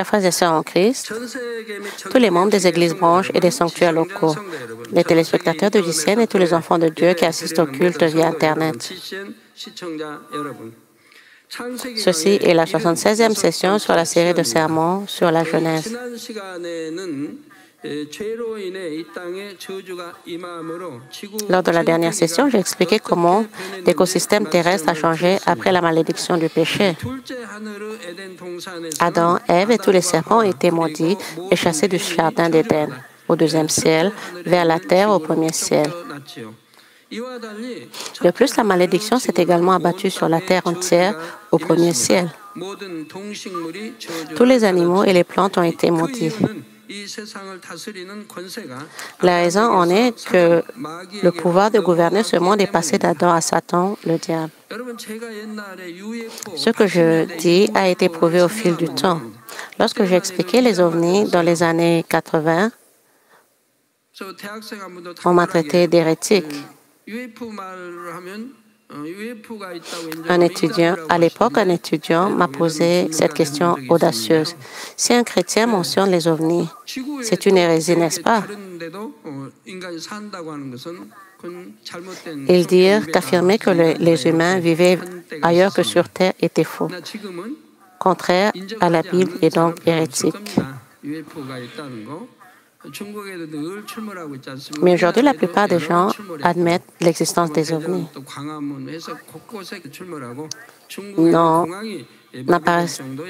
Chers frères et sœurs en Christ, tous les membres des églises branches et des sanctuaires locaux, les téléspectateurs de JCN et tous les enfants de Dieu qui assistent au culte via Internet. Ceci est la 76e session sur la série de sermons sur la Genèse. Lors de la dernière session, j'ai expliqué comment l'écosystème terrestre a changé après la malédiction du péché. Adam, Ève et tous les serpents ont été maudits et chassés du jardin d'Éden, au deuxième ciel, vers la terre, au premier ciel. De plus, la malédiction s'est également abattue sur la terre entière, au premier ciel. Tous les animaux et les plantes ont été maudits. La raison en est que le pouvoir de gouverner ce monde est passé d'Adam à Satan, le diable. Ce que je dis a été prouvé au fil du temps. Lorsque j'ai expliqué les ovnis dans les années 80, on m'a traité d'hérétique. À l'époque, un étudiant m'a posé cette question audacieuse. Si un chrétien mentionne les ovnis, c'est une hérésie, n'est-ce pas? Ils dirent qu'affirmer que les humains vivaient ailleurs que sur Terre était faux, contraire à la Bible et donc hérétique. Mais aujourd'hui, la plupart des gens admettent l'existence des ovnis.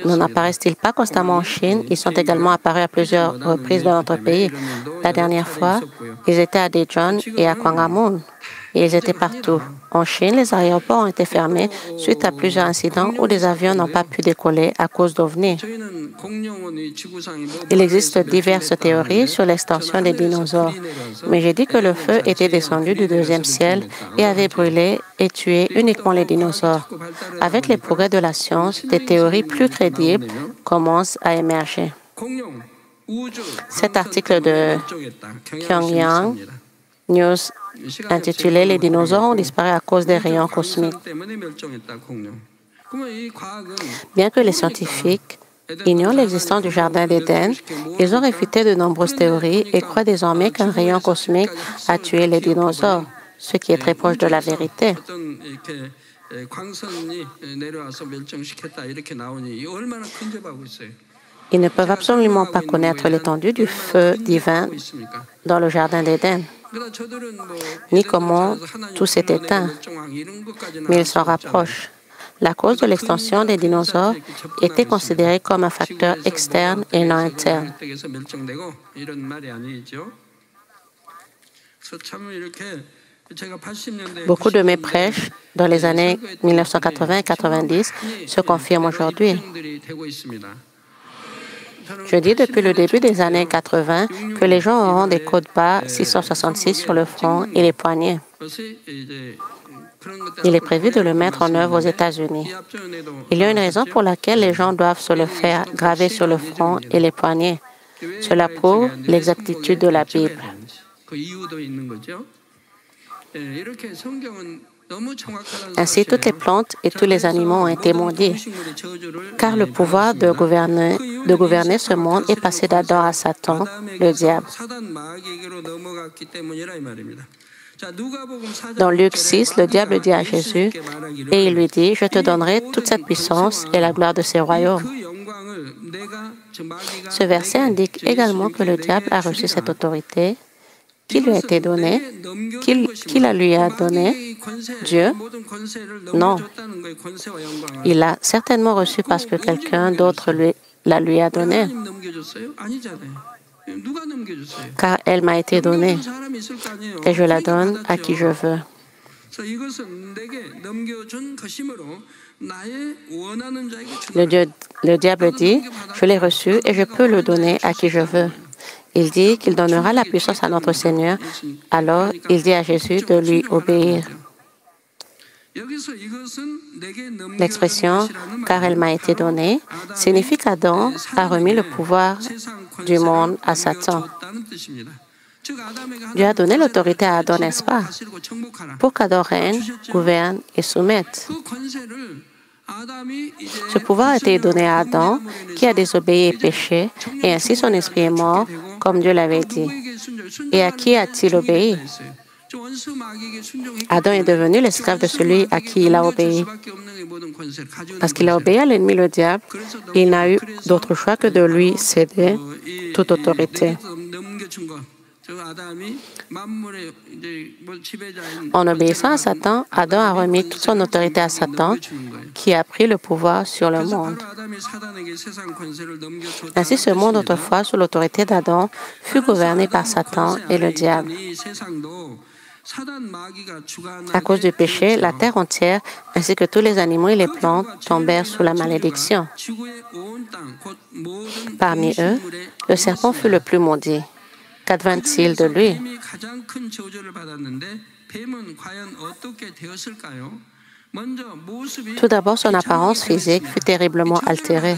N'apparaissent-ils pas constamment en Chine? Ils sont également apparus à plusieurs reprises dans notre pays. La dernière fois, ils étaient à Daejeon et à Gwanghwamun. Et ils étaient partout. En Chine, les aéroports ont été fermés suite à plusieurs incidents où des avions n'ont pas pu décoller à cause d'ovnis. Il existe diverses théories sur l'extinction des dinosaures, mais j'ai dit que le feu était descendu du deuxième ciel et avait brûlé et tué uniquement les dinosaures. Avec les progrès de la science, des théories plus crédibles commencent à émerger. Cet article de Pyongyang News intitulé « Les dinosaures ont disparu à cause des rayons cosmiques ». Bien que les scientifiques ignorent l'existence du jardin d'Éden, ils ont réfuté de nombreuses théories et croient désormais qu'un rayon cosmique a tué les dinosaures, ce qui est très proche de la vérité. Ils ne peuvent absolument pas connaître l'étendue du feu divin dans le jardin d'Éden, ni comment tout s'est éteint, mais ils s'en rapprochent. La cause de l'extinction des dinosaures était considérée comme un facteur externe et non interne. Beaucoup de mes prêches dans les années 1980 et 90 se confirment aujourd'hui. Je dis depuis le début des années 80 que les gens auront des côtes bas 666 sur le front et les poignets. Il est prévu de le mettre en œuvre aux États-Unis. Il y a une raison pour laquelle les gens doivent se le faire graver sur le front et les poignets. Cela prouve l'exactitude de la Bible. Ainsi, toutes les plantes et tous les animaux ont été maudits, car le pouvoir de gouverner ce monde est passé d'Adam à Satan, le diable. Dans Luc 6, le diable dit à Jésus, et il lui dit, « Je te donnerai toute cette puissance et la gloire de ces royaumes. » Ce verset indique également que le diable a reçu cette autorité qui lui a été donnée. Qui la lui a donnée? Dieu? Non. Il l'a certainement reçu parce que quelqu'un d'autre la lui a donnée. Car elle m'a été donnée et je la donne à qui je veux. Le diable dit, je l'ai reçu et je peux le donner à qui je veux. Il dit qu'il donnera la puissance à notre Seigneur. Alors, il dit à Jésus de lui obéir. L'expression « car elle m'a été donnée » signifie qu'Adam a remis le pouvoir du monde à Satan. Dieu a donné l'autorité à Adam, n'est-ce pas? Pour qu'Adam règne, gouverne et soumette. Ce pouvoir a été donné à Adam, qui a désobéi et péché, et ainsi son esprit est mort, comme Dieu l'avait dit. Et à qui a-t-il obéi? Adam est devenu l'esclave de celui à qui il a obéi. Parce qu'il a obéi à l'ennemi, le diable, il n'a eu d'autre choix que de lui céder toute autorité. En obéissant à Satan, Adam a remis toute son autorité à Satan, qui a pris le pouvoir sur le monde. Ainsi, ce monde, autrefois sous l'autorité d'Adam, fut gouverné par Satan et le diable. À cause du péché, la terre entière, ainsi que tous les animaux et les plantes, tombèrent sous la malédiction. Parmi eux, le serpent fut le plus maudit. Qu'advint-il de lui? Tout d'abord, son apparence physique fut terriblement altérée.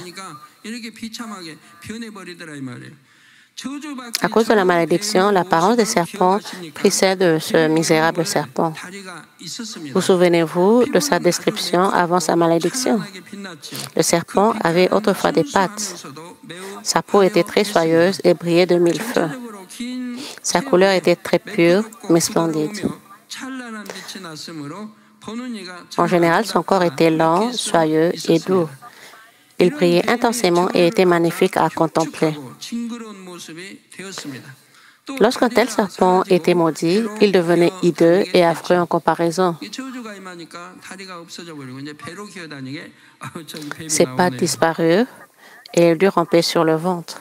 À cause de la malédiction, l'apparence des serpents prit celle de ce misérable serpent. Vous souvenez-vous de sa description avant sa malédiction? Le serpent avait autrefois des pattes. Sa peau était très soyeuse et brillait de mille feux. Sa couleur était très pure, mais splendide. En général, son corps était lent, soyeux et doux. Il brillait intensément et était magnifique à contempler. Lorsqu'un tel serpent était maudit, il devenait hideux et affreux en comparaison. Ses pattes disparurent et il dut ramper sur le ventre.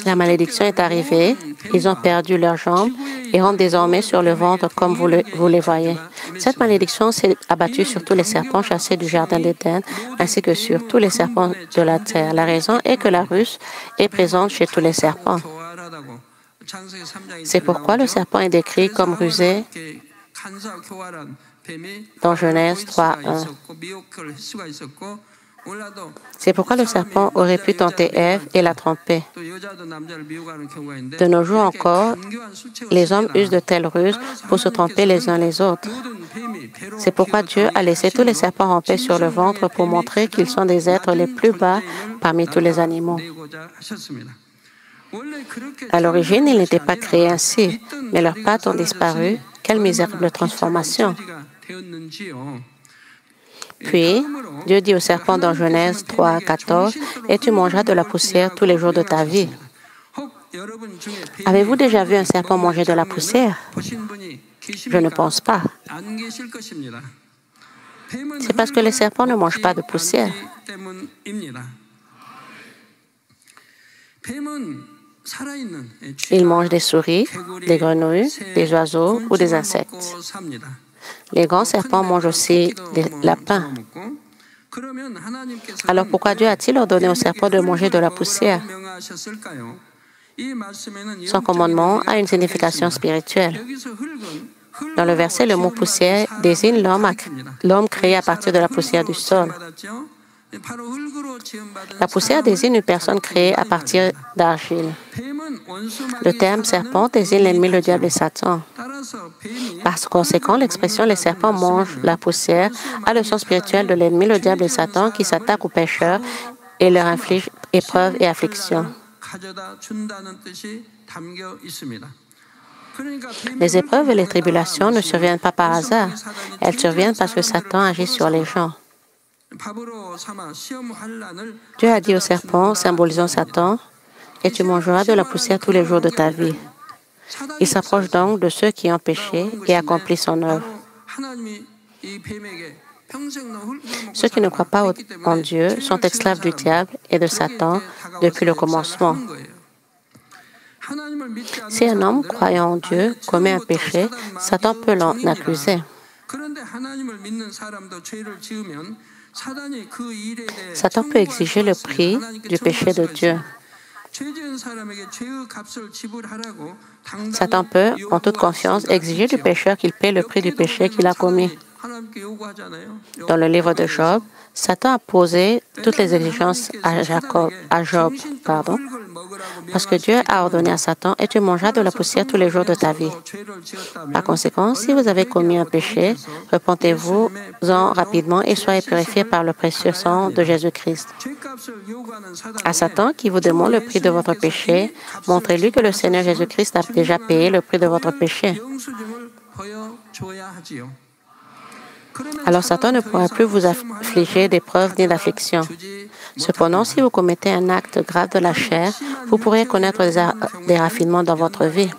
La malédiction est arrivée, ils ont perdu leurs jambes et rampent désormais sur le ventre comme vous les voyez. Cette malédiction s'est abattue sur tous les serpents chassés du jardin d'Éden, ainsi que sur tous les serpents de la terre. La raison est que la ruse est présente chez tous les serpents. C'est pourquoi le serpent est décrit comme rusé dans Genèse 3:1. C'est pourquoi le serpent aurait pu tenter Ève et la tromper. De nos jours encore, les hommes usent de telles ruses pour se tromper les uns les autres. C'est pourquoi Dieu a laissé tous les serpents ramper sur le ventre pour montrer qu'ils sont des êtres les plus bas parmi tous les animaux. À l'origine, ils n'étaient pas créés ainsi, mais leurs pattes ont disparu. Quelle misérable transformation! Puis, Dieu dit au serpent dans Genèse 3:14, « Et tu mangeras de la poussière tous les jours de ta vie. » Avez-vous déjà vu un serpent manger de la poussière? Je ne pense pas. C'est parce que les serpents ne mangent pas de poussière. Ils mangent des souris, des grenouilles, des oiseaux ou des insectes. Les grands serpents mangent aussi des lapins. Alors pourquoi Dieu a-t-il ordonné aux serpents de manger de la poussière? Son commandement a une signification spirituelle. Dans le verset, le mot poussière désigne l'homme créé à partir de la poussière du sol. La poussière désigne une personne créée à partir d'argile. Le terme serpent désigne l'ennemi, le diable et Satan. Par conséquent, l'expression « les serpents mangent la poussière » a le sens spirituel de l'ennemi, le diable et Satan qui s'attaquent aux pécheurs et leur infligent épreuves et afflictions. Les épreuves et les tribulations ne surviennent pas par hasard. Elles surviennent parce que Satan agit sur les gens. Dieu a dit au serpent, symbolisant Satan, « Et tu mangeras de la poussière tous les jours de ta vie. » Il s'approche donc de ceux qui ont péché et accomplissent son œuvre. Ceux qui ne croient pas en Dieu sont esclaves du diable et de Satan depuis le commencement. Si un homme croyant en Dieu commet un péché, Satan peut l'en accuser. Satan peut exiger le prix du péché de Dieu. Satan peut, en toute confiance, exiger du pécheur qu'il paie le prix du péché qu'il a commis. Dans le livre de Job, Satan a posé toutes les exigences à Job. parce que Dieu a ordonné à Satan et tu mangeras de la poussière tous les jours de ta vie. Par conséquent, si vous avez commis un péché, repentez-vous-en rapidement et soyez purifiés par le précieux sang de Jésus-Christ. À Satan qui vous demande le prix de votre péché, montrez-lui que le Seigneur Jésus-Christ a déjà payé le prix de votre péché. Alors Satan ne pourra plus vous affliger d'épreuves ni d'afflictions. Cependant, si vous commettez un acte grave de la chair, vous pourrez connaître des raffinements dans votre vie.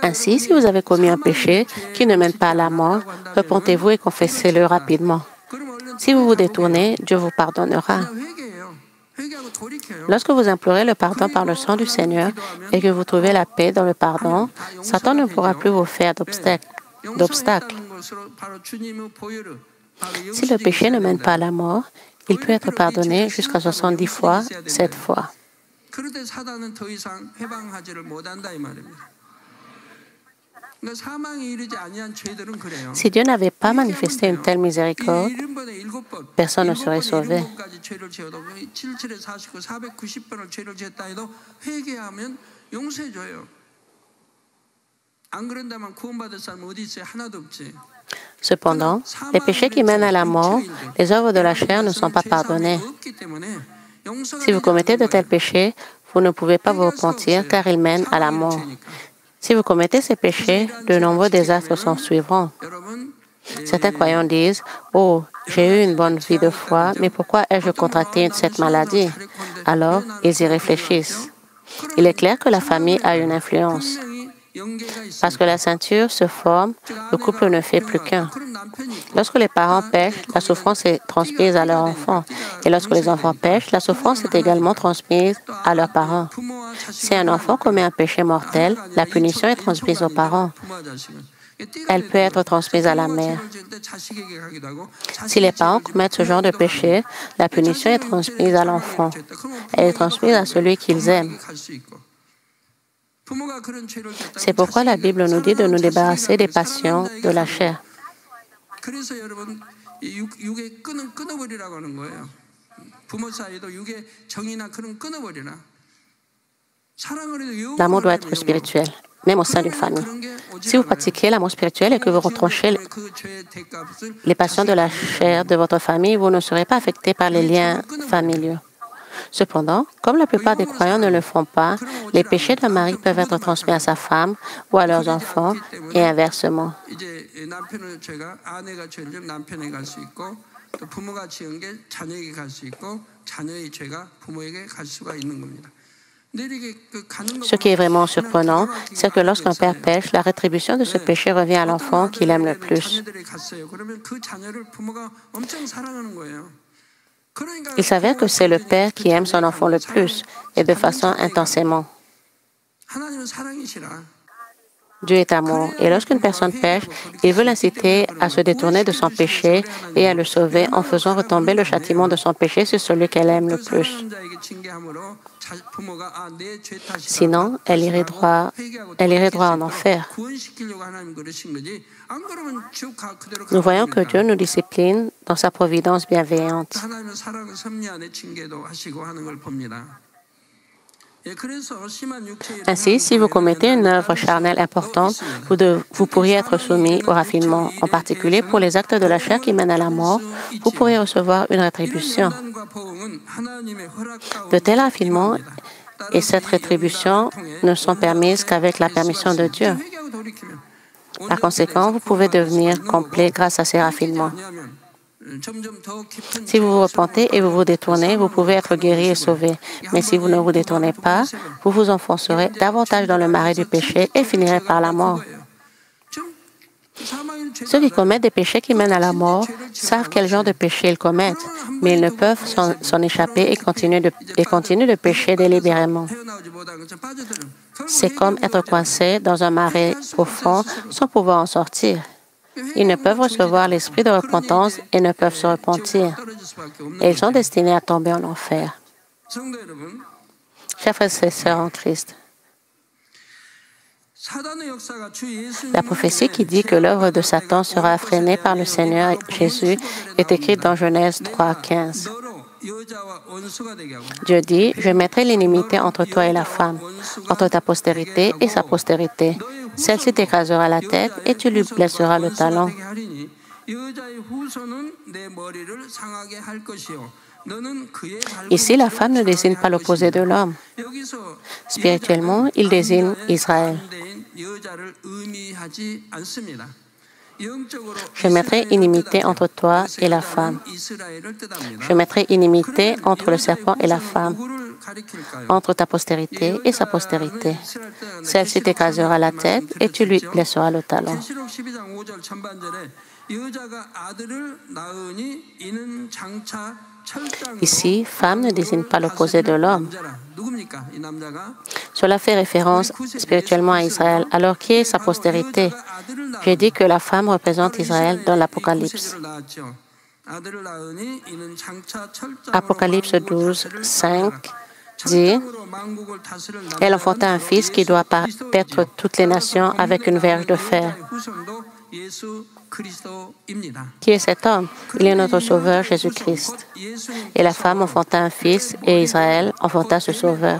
Ainsi, si vous avez commis un péché qui ne mène pas à la mort, repentez-vous et confessez-le rapidement. Si vous vous détournez, Dieu vous pardonnera. Lorsque vous implorez le pardon par le sang du Seigneur et que vous trouvez la paix dans le pardon, Satan ne pourra plus vous faire d'obstacle. Si le péché ne mène pas à la mort, il peut être pardonné jusqu'à 70 fois, 7 fois. Si Dieu n'avait pas manifesté une telle miséricorde, personne ne serait sauvé. Cependant, les péchés qui mènent à la mort, les œuvres de la chair ne sont pas pardonnées. Si vous commettez de tels péchés, vous ne pouvez pas vous repentir car ils mènent à la mort. Si vous commettez ces péchés, de nombreux désastres s'en suivront. Certains croyants disent, « Oh, j'ai eu une bonne vie de foi, mais pourquoi ai-je contracté cette maladie? » Alors, ils y réfléchissent. Il est clair que la famille a une influence. Parce que la ceinture se forme, le couple ne fait plus qu'un. Lorsque les parents pêchent, la souffrance est transmise à leurs enfants. Et lorsque les enfants pêchent, la souffrance est également transmise à leurs parents. Si un enfant commet un péché mortel, la punition est transmise aux parents. Elle peut être transmise à la mère. Si les parents commettent ce genre de péché, la punition est transmise à l'enfant. Elle est transmise à celui qu'ils aiment. C'est pourquoi la Bible nous dit de nous débarrasser des passions de la chair. L'amour doit être spirituel, même au sein d'une famille. Si vous pratiquez l'amour spirituel et que vous retranchez les passions de la chair de votre famille, vous ne serez pas affecté par les liens familiaux. Cependant, comme la plupart des croyants ne le font pas, les péchés d'un mari peuvent être transmis à sa femme ou à leurs enfants et inversement. Ce qui est vraiment surprenant, c'est que lorsqu'un père pêche, la rétribution de ce péché revient à l'enfant qu'il aime le plus. Il s'avère que c'est le père qui aime son enfant le plus et de façon intensément. Dieu est amour. Et lorsqu'une personne pêche, il veut l'inciter à se détourner de son péché et à le sauver en faisant retomber le châtiment de son péché sur celui qu'elle aime le plus. Sinon, elle irait droit en enfer. Nous voyons que Dieu nous discipline dans sa providence bienveillante. Ainsi, si vous commettez une œuvre charnelle importante, vous pourriez être soumis au raffinement. En particulier, pour les actes de la chair qui mènent à la mort, vous pourrez recevoir une rétribution. De tels raffinements et cette rétribution ne sont permises qu'avec la permission de Dieu. Par conséquent, vous pouvez devenir complet grâce à ces raffinements. Si vous vous repentez et vous vous détournez, vous pouvez être guéri et sauvé. Mais si vous ne vous détournez pas, vous vous enfoncerez davantage dans le marais du péché et finirez par la mort. Ceux qui commettent des péchés qui mènent à la mort savent quel genre de péché ils commettent, mais ils ne peuvent s'en échapper et continuent de pécher délibérément. C'est comme être coincé dans un marais profond sans pouvoir en sortir. Ils ne peuvent recevoir l'esprit de repentance et ne peuvent se repentir. Et ils sont destinés à tomber en enfer. Chers frères et sœurs en Christ, la prophétie qui dit que l'œuvre de Satan sera freinée par le Seigneur Jésus est écrite dans Genèse 3, 15. Dieu dit, je mettrai l'inimité entre toi et la femme, entre ta postérité et sa postérité. Celle-ci t'écrasera la tête et tu lui blesseras le talon. Ici, la femme ne désigne pas l'opposé de l'homme. Spirituellement, il désigne Israël. Je mettrai inimité entre toi et la femme. Je mettrai inimité entre le serpent et la femme, entre ta postérité et sa postérité. Celle-ci t'écrasera la tête et tu lui blesseras le talon. Ici, femme ne désigne pas l'opposé de l'homme. Cela fait référence spirituellement à Israël. Alors, qui est sa postérité? J'ai dit que la femme représente Israël dans l'Apocalypse. Apocalypse 12, 5 dit « Elle enfanta un fils qui doit paître toutes les nations avec une verge de fer. » Qui est cet homme? Il est notre Sauveur, Jésus-Christ. Et la femme enfanta un fils, et Israël enfanta ce Sauveur.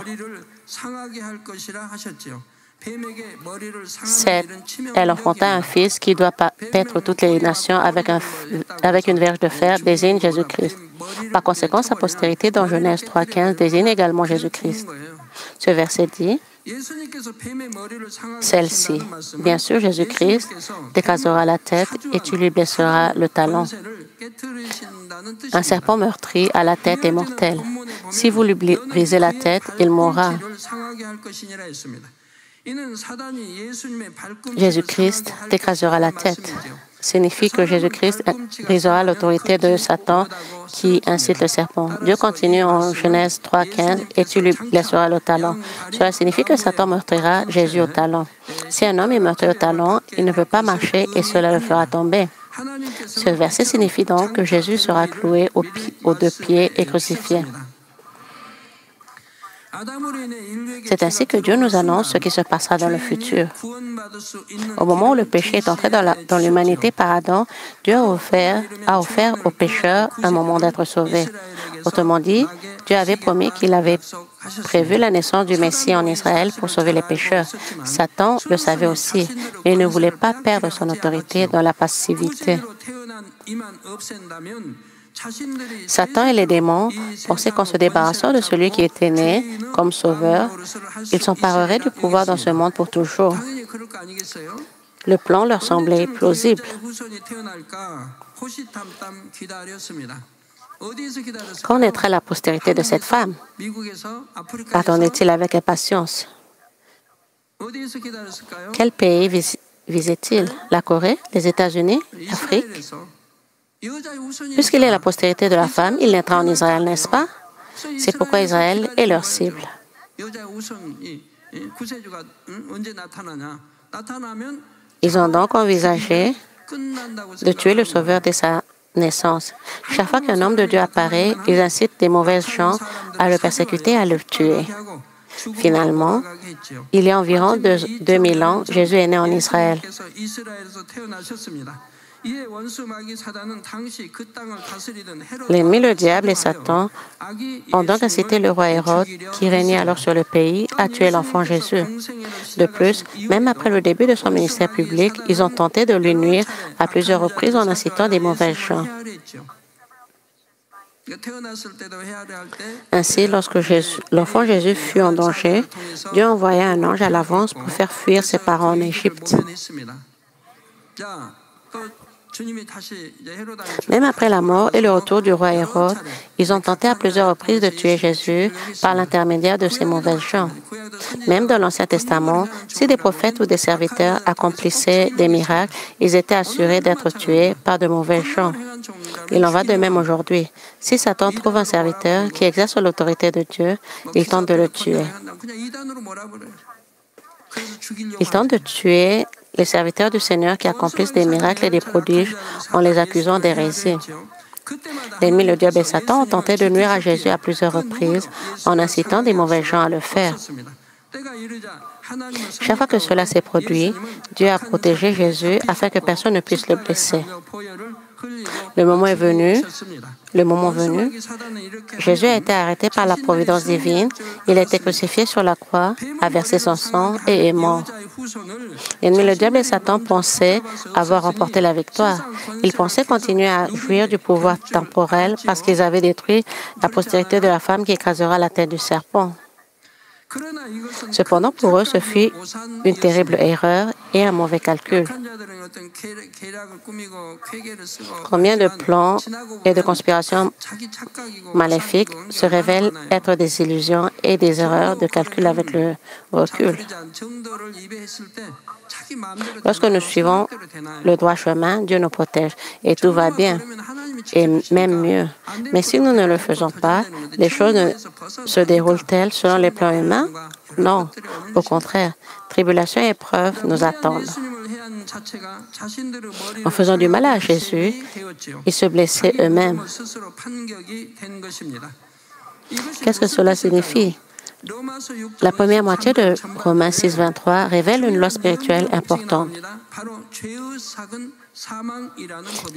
7. Elle enfanta un fils qui doit paître toutes les nations avec une verge de fer, désigne Jésus-Christ. Par conséquent, sa postérité dans Genèse 3,15 désigne également Jésus-Christ. Ce verset dit, celle-ci, bien sûr, Jésus-Christ, t'écrasera la tête et tu lui blesseras le talon. Un serpent meurtri à la tête est mortel. Si vous lui brisez la tête, il mourra. Jésus-Christ t'écrasera la tête. Signifie que Jésus-Christ brisera l'autorité de Satan qui incite le serpent. Dieu continue en Genèse 3,15 et tu lui blesseras le talon. Cela signifie que Satan meurtrira Jésus au talon. Si un homme est meurtri au talon, il ne peut pas marcher et cela le fera tomber. Ce verset signifie donc que Jésus sera cloué aux deux pieds et crucifié. C'est ainsi que Dieu nous annonce ce qui se passera dans le futur. Au moment où le péché est entré dans l'humanité par Adam, Dieu a offert aux pécheurs un moment d'être sauvés. Autrement dit, Dieu avait promis qu'il avait prévu la naissance du Messie en Israël pour sauver les pécheurs. Satan le savait aussi, mais il ne voulait pas perdre son autorité dans la passivité. Satan et les démons pensaient qu'en se débarrassant de celui qui était né comme sauveur, ils s'empareraient du pouvoir dans ce monde pour toujours. Le plan leur semblait plausible. Quand naîtra la postérité de cette femme? Attendait-il avec impatience? Quel pays visait-il? La Corée? Les États-Unis? L'Afrique? Puisqu'il est la postérité de la femme, il naîtra en Israël, n'est-ce pas? C'est pourquoi Israël est leur cible. Ils ont donc envisagé de tuer le Sauveur dès sa naissance. Chaque fois qu'un homme de Dieu apparaît, ils incitent des mauvaises gens à le persécuter et à le tuer. Finalement, il y a environ 2000 ans, Jésus est né en Israël. L'ennemi, le diable et Satan ont donc incité le roi Hérode, qui régnait alors sur le pays, à tuer l'enfant Jésus. De plus, même après le début de son ministère public, ils ont tenté de lui nuire à plusieurs reprises en incitant des mauvais gens. Ainsi, lorsque l'enfant Jésus fut en danger, Dieu envoya un ange à l'avance pour faire fuir ses parents en Égypte. Même après la mort et le retour du roi Hérode, ils ont tenté à plusieurs reprises de tuer Jésus par l'intermédiaire de ces mauvais gens. Même dans l'Ancien Testament, si des prophètes ou des serviteurs accomplissaient des miracles, ils étaient assurés d'être tués par de mauvais gens. Il en va de même aujourd'hui. Si Satan trouve un serviteur qui exerce l'autorité de Dieu, il tente de le tuer. Il tente de tuer les serviteurs du Seigneur qui accomplissent des miracles et des prodiges en les accusant d'hérésie. L'ennemi, le diable et Satan ont tenté de nuire à Jésus à plusieurs reprises en incitant des mauvais gens à le faire. Chaque fois que cela s'est produit, Dieu a protégé Jésus afin que personne ne puisse le blesser. Le moment est venu, Jésus a été arrêté par la providence divine. Il a été crucifié sur la croix, a versé son sang et est mort. L'ennemi, le diable et Satan pensaient avoir remporté la victoire. Ils pensaient continuer à jouir du pouvoir temporel parce qu'ils avaient détruit la postérité de la femme qui écrasera la tête du serpent. Cependant, pour eux, ce fut une terrible erreur et un mauvais calcul. Combien de plans et de conspirations maléfiques se révèlent être des illusions et des erreurs de calcul avec le recul. Lorsque nous suivons le droit chemin, Dieu nous protège et tout va bien, et même mieux. Mais si nous ne le faisons pas, les choses se déroulent-elles selon les plans humains? Non, au contraire, tribulation et épreuves nous attendent. En faisant du mal à Jésus, ils se blessaient eux-mêmes. Qu'est-ce que cela signifie? La première moitié de Romains 6, 23 révèle une loi spirituelle importante.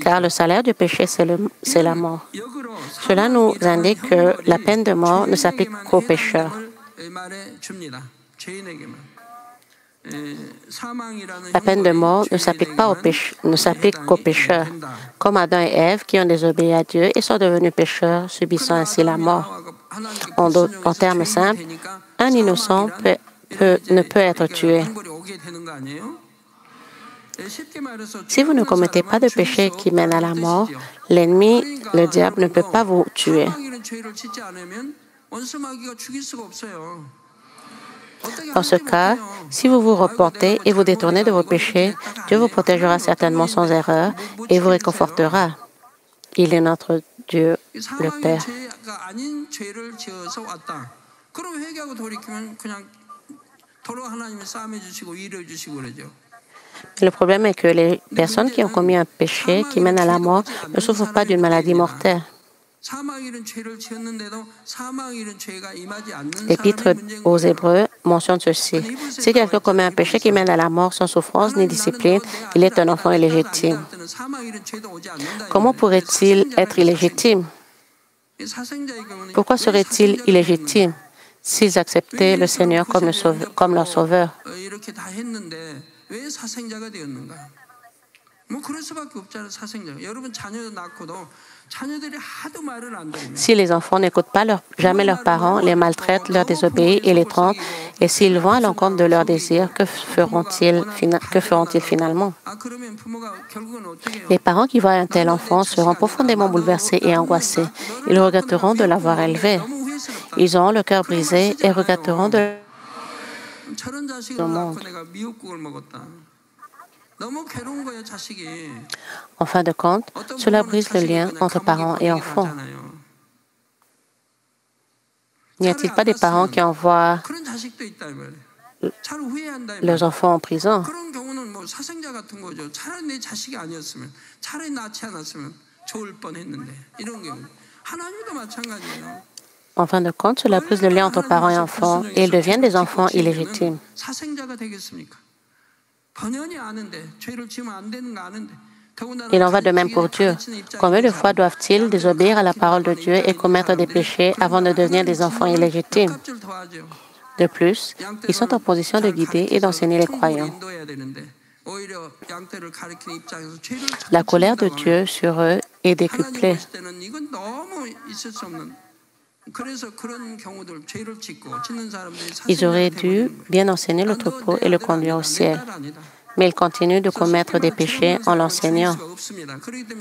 Car le salaire du péché, c'est la mort. Cela nous indique que la peine de mort ne s'applique qu'aux pécheurs. La peine de mort ne s'applique qu'aux pécheurs, comme Adam et Ève qui ont désobéi à Dieu et sont devenus pécheurs, subissant ainsi la mort. En termes simples, un innocent ne peut être tué. Si vous ne commettez pas de péché qui mène à la mort, l'ennemi, le diable, ne peut pas vous tuer. Dans ce cas, si vous vous repentez et vous détournez de vos péchés, Dieu vous protégera certainement sans erreur et vous réconfortera. Il est notre Dieu, le Père. Le problème est que les personnes qui ont commis un péché qui mène à la mort ne souffrent pas d'une maladie mortelle. L'Épître aux Hébreux mentionne ceci. Si quelqu'un commet un péché qui mène à la mort sans souffrance ni discipline, il est un enfant illégitime. Comment pourrait-il être illégitime? Pourquoi serait-il illégitime s'ils acceptaient le Seigneur comme leur sauveur? Si les enfants n'écoutent pas jamais leurs parents, les maltraitent, leur désobéissent et les trompent, et s'ils vont à l'encontre de leurs désirs, que feront-ils finalement? Les parents qui voient un tel enfant seront profondément bouleversés et angoissés. Ils regretteront de l'avoir élevé. Ils auront le cœur brisé et regretteront de le monde. En fin de compte, cela brise le lien entre parents et enfants. N'y a-t-il pas des parents qui envoient leurs enfants en prison? En fin de compte, cela brise le lien entre parents et enfants et ils deviennent des enfants illégitimes. Il en va de même pour Dieu. Combien de fois doivent-ils désobéir à la parole de Dieu et commettre des péchés avant de devenir des enfants illégitimes? De plus, ils sont en position de guider et d'enseigner les croyants. La colère de Dieu sur eux est décuplée. Ils auraient dû bien enseigner le troupeau et le conduire au ciel. Mais ils continuent de commettre des péchés en l'enseignant.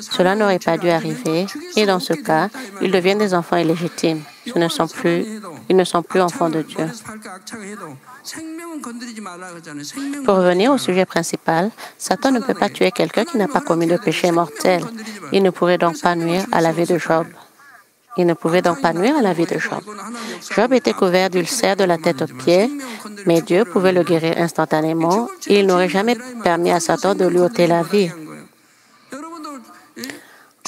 Cela n'aurait pas dû arriver, et dans ce cas, ils deviennent des enfants illégitimes. Ils ne sont plus enfants de Dieu. Pour revenir au sujet principal, Satan ne peut pas tuer quelqu'un qui n'a pas commis de péché mortel. Il ne pourrait donc pas nuire à la vie de Job. Job était couvert d'ulcères de la tête aux pieds, mais Dieu pouvait le guérir instantanément et il n'aurait jamais permis à Satan de lui ôter la vie.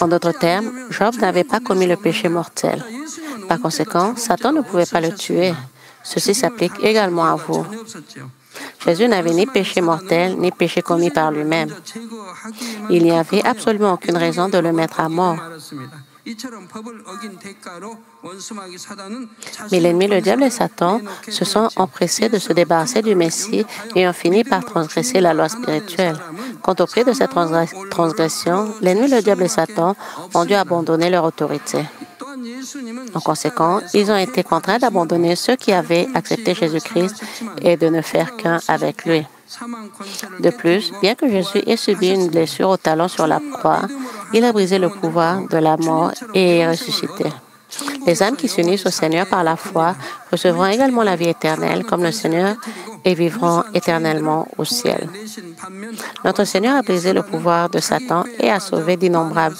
En d'autres termes, Job n'avait pas commis le péché mortel. Par conséquent, Satan ne pouvait pas le tuer. Ceci s'applique également à vous. Jésus n'avait ni péché mortel, ni péché commis par lui-même. Il n'y avait absolument aucune raison de le mettre à mort. Mais l'ennemi, le diable et Satan se sont empressés de se débarrasser du Messie et ont fini par transgresser la loi spirituelle. Quant au prix de cette transgression, l'ennemi, le diable et Satan ont dû abandonner leur autorité. En conséquence, ils ont été contraints d'abandonner ceux qui avaient accepté Jésus-Christ et de ne faire qu'un avec lui. De plus, bien que Jésus ait subi une blessure au talon sur la croix, il a brisé le pouvoir de la mort et est ressuscité. Les âmes qui s'unissent au Seigneur par la foi recevront également la vie éternelle comme le Seigneur et vivront éternellement au ciel. Notre Seigneur a brisé le pouvoir de Satan et a sauvé d'innombrables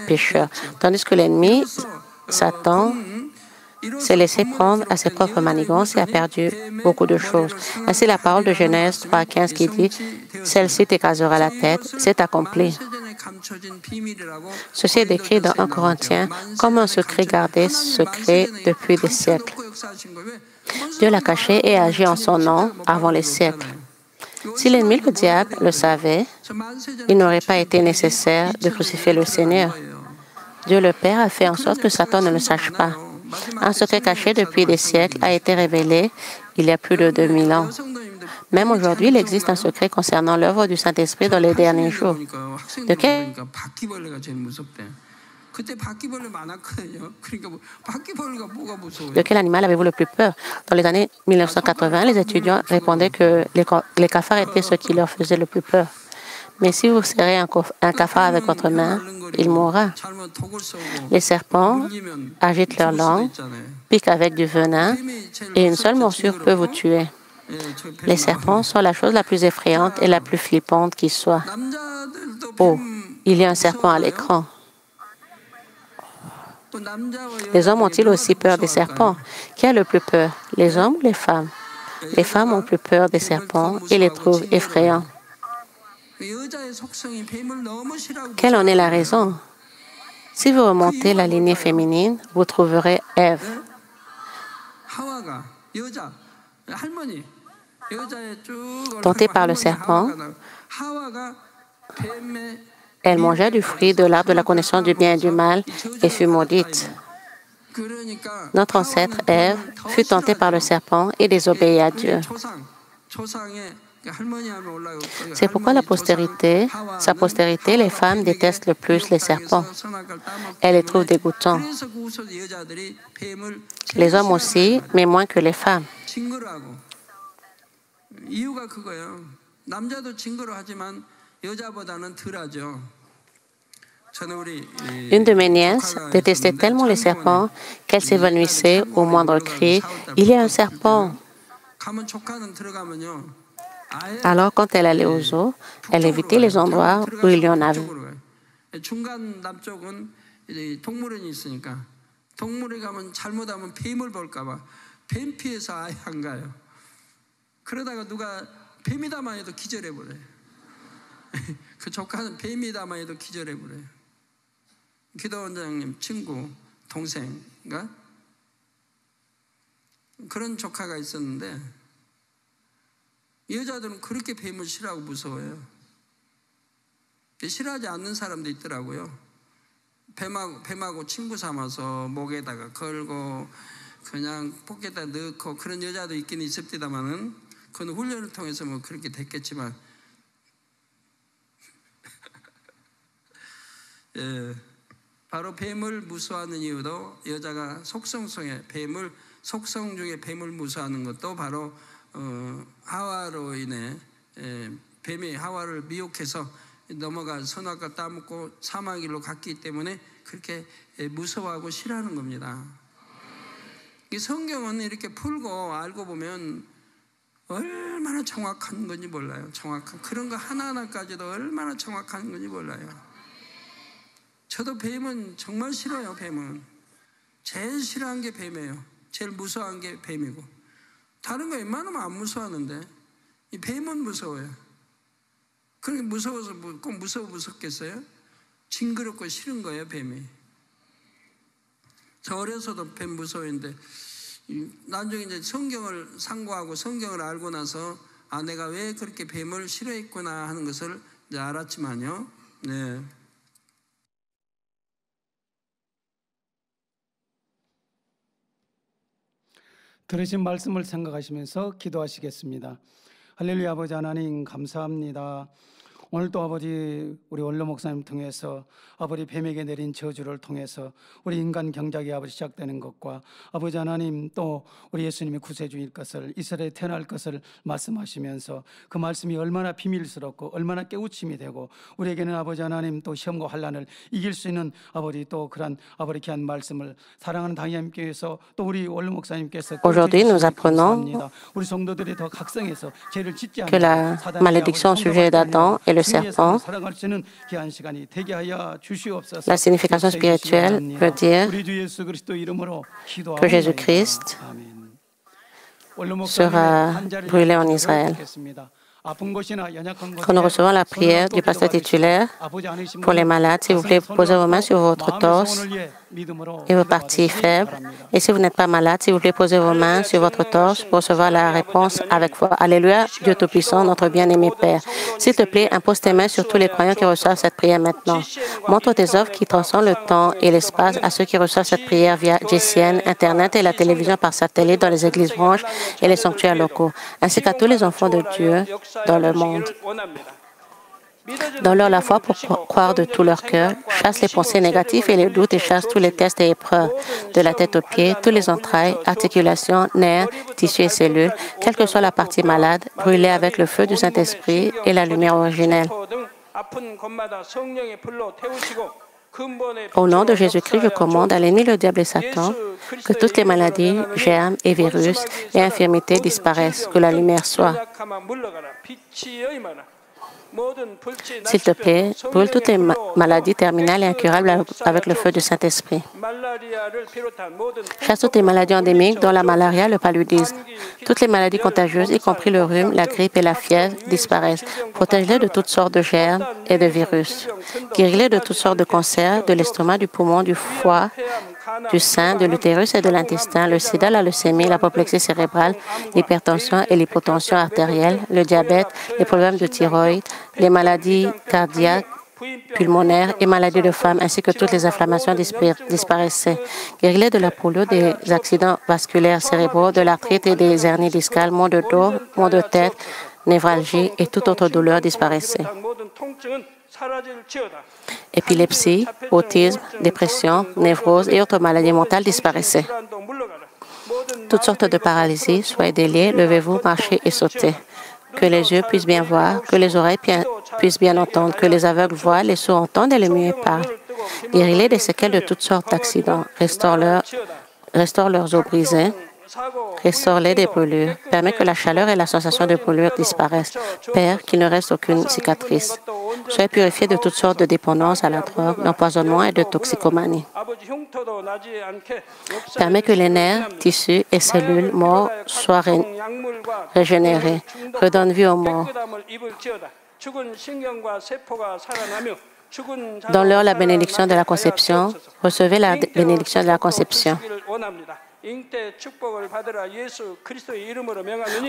pécheurs, tandis que l'ennemi, Satan, s'est laissé prendre à ses propres manigances et a perdu beaucoup de choses. Ainsi, la parole de Genèse 3,15 qui dit « Celle-ci t'écrasera la tête », s'est accomplie. Ceci est décrit dans 1 Corinthiens comme un secret gardé secret depuis des siècles. Dieu l'a caché et agi en son nom avant les siècles. Si l'ennemi, le diable, le savait, il n'aurait pas été nécessaire de crucifier le Seigneur. Dieu le Père a fait en sorte que Satan ne le sache pas. Un secret caché depuis des siècles a été révélé il y a plus de 2000 ans. Même aujourd'hui, il existe un secret concernant l'œuvre du Saint-Esprit dans les derniers jours. De quel animal avez-vous le plus peur? Dans les années 1980, les étudiants répondaient que les cafards étaient ce qui leur faisait le plus peur. Mais si vous serrez un cafard avec votre main, il mourra. Les serpents agitent leur langue, piquent avec du venin, et une seule morsure peut vous tuer. Les serpents sont la chose la plus effrayante et la plus flippante qui soit. Oh, il y a un serpent à l'écran. Les hommes ont-ils aussi peur des serpents? Qui a le plus peur, les hommes ou les femmes? Les femmes ont plus peur des serpents et les trouvent effrayants. Quelle en est la raison? Si vous remontez la lignée féminine, vous trouverez Ève. Tentée par le serpent, elle mangea du fruit de l'arbre de la connaissance du bien et du mal et fut maudite. Notre ancêtre Ève fut tentée par le serpent et désobéit à Dieu. C'est pourquoi sa postérité, les femmes détestent le plus les serpents. Elles les trouvent dégoûtants. Les hommes aussi, mais moins que les femmes. Une de mes nièces détestait tellement les serpents qu'elle s'évanouissait au moindre cri. « Il y a un serpent !» Alors, quand elle allait aux eaux, elle évitait les endroits où il y en avait. 그런 조카가 있었는데 여자들은 그렇게 뱀을 싫어하고 무서워해요. 싫어하지 않는 사람도 있더라고요. 뱀하고 친구 삼아서 목에다가 걸고 그냥 포켓에다 넣고 그런 여자도 있긴 있습니다만은 그건 훈련을 통해서 뭐 그렇게 됐겠지만 예, 바로 뱀을 무서워하는 이유도 여자가 뱀을 속성 중에 뱀을 무서워하는 것도 바로 하와로 인해 뱀이 하와를 미혹해서 넘어가 선악과 따먹고 사망길로 갔기 때문에 그렇게 무서워하고 싫어하는 겁니다. 이 성경은 이렇게 풀고 알고 보면 얼마나 정확한 건지 몰라요. 정확한 그런 거 하나하나까지도 얼마나 정확한 건지 몰라요. 저도 뱀은 정말 싫어요. 뱀은 제일 싫어하는 게 뱀이에요. 제일 무서워한 게 뱀이고 다른 거 웬만하면 안 무서워하는데 이 뱀은 무서워요. 그렇게 무서워서 꼭 무섭겠어요? 징그럽고 싫은 거예요, 뱀이. 저 어려서도 뱀 무서워했는데 나중에 이제 성경을 상고하고 성경을 알고 나서 내가 왜 그렇게 뱀을 싫어했구나 하는 것을 이제 알았지만요. 네. 들으신 말씀을 생각하시면서 기도하시겠습니다. 할렐루야. 아버지 하나님 감사합니다. 오늘도 아버지 우리 원로 목사님 통해서 아버지 뱀에게 내린 저주를 통해서 우리 인간 경작이 아버지 시작되는 것과 아버지 하나님 또 우리 예수님의 구세주일 것을 이스라엘에 태어날 것을 말씀하시면서 그 말씀이 얼마나 비밀스럽고 얼마나 깨우침이 되고 우리에게는 아버지 하나님 또 시험과 환난을 이길 수 있는 아버지 또 그런 아버지 귀한 말씀을 사랑하는 당회님께서 또 우리 원로 목사님께서 Aujourd'hui, nous apprenons 우리 성도들이 더 각성해서 죄를 짓지 que la malédiction au sujet d'Adam et le serpent, la signification spirituelle veut dire que Jésus-Christ sera brûlé en Israël. Quand nous recevons la prière du pasteur titulaire pour les malades, s'il vous plaît, posez vos mains sur votre torse et vos parties faibles. Et si vous n'êtes pas malade, s'il vous plaît, posez vos mains sur votre torse pour recevoir la réponse avec foi. Alléluia, Dieu Tout-Puissant, notre bien-aimé Père. S'il te plaît, impose tes mains sur tous les croyants qui reçoivent cette prière maintenant. Montre tes œuvres qui transcendent le temps et l'espace à ceux qui reçoivent cette prière via GCN, Internet et la télévision par satellite dans les églises branches et les sanctuaires locaux, ainsi qu'à tous les enfants de Dieu dans le monde. Donne-leur la foi pour croire de tout leur cœur, chasse les pensées négatives et les doutes et chasse tous les tests et épreuves, de la tête aux pieds, tous les entrailles, articulations, nerfs, tissus et cellules, quelle que soit la partie malade, brûlée avec le feu du Saint-Esprit et la lumière originelle. Au nom de Jésus-Christ, je commande à l'ennemi, le diable et Satan, que toutes les maladies, germes et virus et infirmités disparaissent, que la lumière soit. S'il te plaît, brûle toutes les maladies terminales et incurables avec le feu du Saint-Esprit. Chasse toutes les maladies endémiques, dont la malaria, le paludisme. Toutes les maladies contagieuses, y compris le rhume, la grippe et la fièvre, disparaissent. Protège-les de toutes sortes de germes et de virus. Guéris-les de toutes sortes de cancers, de l'estomac, du poumon, du foie, du sein, de l'utérus et de l'intestin, le sida, la leucémie, l'apoplexie cérébrale, l'hypertension et l'hypotension artérielle, le diabète, les problèmes de thyroïde, les maladies cardiaques, pulmonaires et maladies de femmes, ainsi que toutes les inflammations disparaissaient. Guéris-les de la polio, des accidents vasculaires cérébraux, de l'arthrite et des hernies discales, maux de dos, maux de tête, névralgie et toute autre douleur disparaissait. Épilepsie, autisme, dépression, névrose et autres maladies mentales disparaissaient. Toutes sortes de paralysies, soyez déliés, levez-vous, marchez et sautez. Que les yeux puissent bien voir, que les oreilles puissent bien entendre, que les aveugles voient, les sourds entendent et les muets parlent. Guéris-les des séquelles de toutes sortes d'accidents. Restaure leurs os brisés. Restaure-les des brûlures. Permets que la chaleur et la sensation de brûlure disparaissent. Père, qu'il ne reste aucune cicatrice. Soyez purifiés de toutes sortes de dépendances à la drogue, d'empoisonnement et de toxicomanie. Permets que les nerfs, tissus et cellules morts soient régénérés. Redonne vie aux morts. Donne-leur la bénédiction de la conception. Recevez la bénédiction de la conception.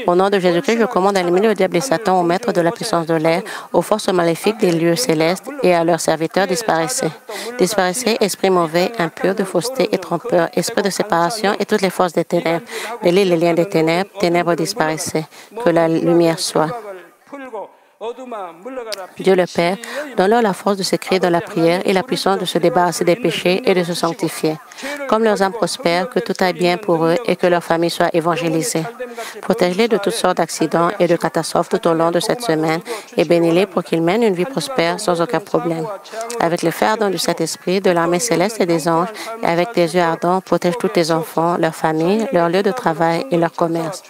Au nom de Jésus-Christ, je commande à l'éliminer le diable et Satan, au maître de la puissance de l'air, aux forces maléfiques des lieux célestes et à leurs serviteurs, disparaissez. Disparaissez, esprit mauvais, impur, de fausseté et trompeur, esprit de séparation et toutes les forces des ténèbres. Déliez les liens des ténèbres, ténèbres disparaissez. Que la lumière soit. Dieu le Père, donne-leur la force de se créer dans la prière et la puissance de se débarrasser des péchés et de se sanctifier. Comme leurs âmes prospèrent, que tout aille bien pour eux et que leur famille soit évangélisée. Protège-les de toutes sortes d'accidents et de catastrophes tout au long de cette semaine et bénis-les pour qu'ils mènent une vie prospère sans aucun problème. Avec le feu ardent du Saint-Esprit, de l'armée céleste et des anges, et avec tes yeux ardents, protège tous tes enfants, leurs familles, leurs lieux de travail et leur commerce.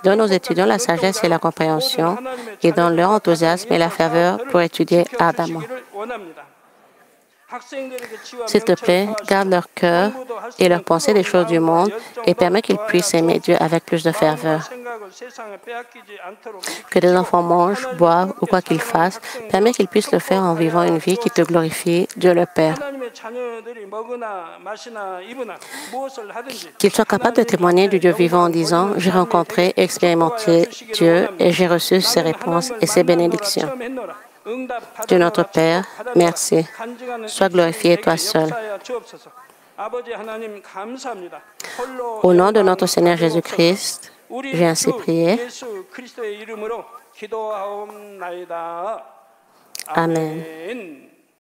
Donne aux étudiants la sagesse et la compréhension et donne leur enthousiasme et la ferveur pour étudier ardemment. S'il te plaît, garde leur cœur et leur pensée des choses du monde et permets qu'ils puissent aimer Dieu avec plus de ferveur. Que des enfants mangent, boivent ou quoi qu'ils fassent, permets qu'ils puissent le faire en vivant une vie qui te glorifie, Dieu le Père. Qu'ils soient capables de témoigner du Dieu vivant en disant « J'ai rencontré et expérimenté Dieu et j'ai reçu ses réponses et ses bénédictions. » Dieu notre Père, merci. Sois glorifié toi seul. Au nom de notre Seigneur Jésus-Christ, j'ai ainsi prié. Amen.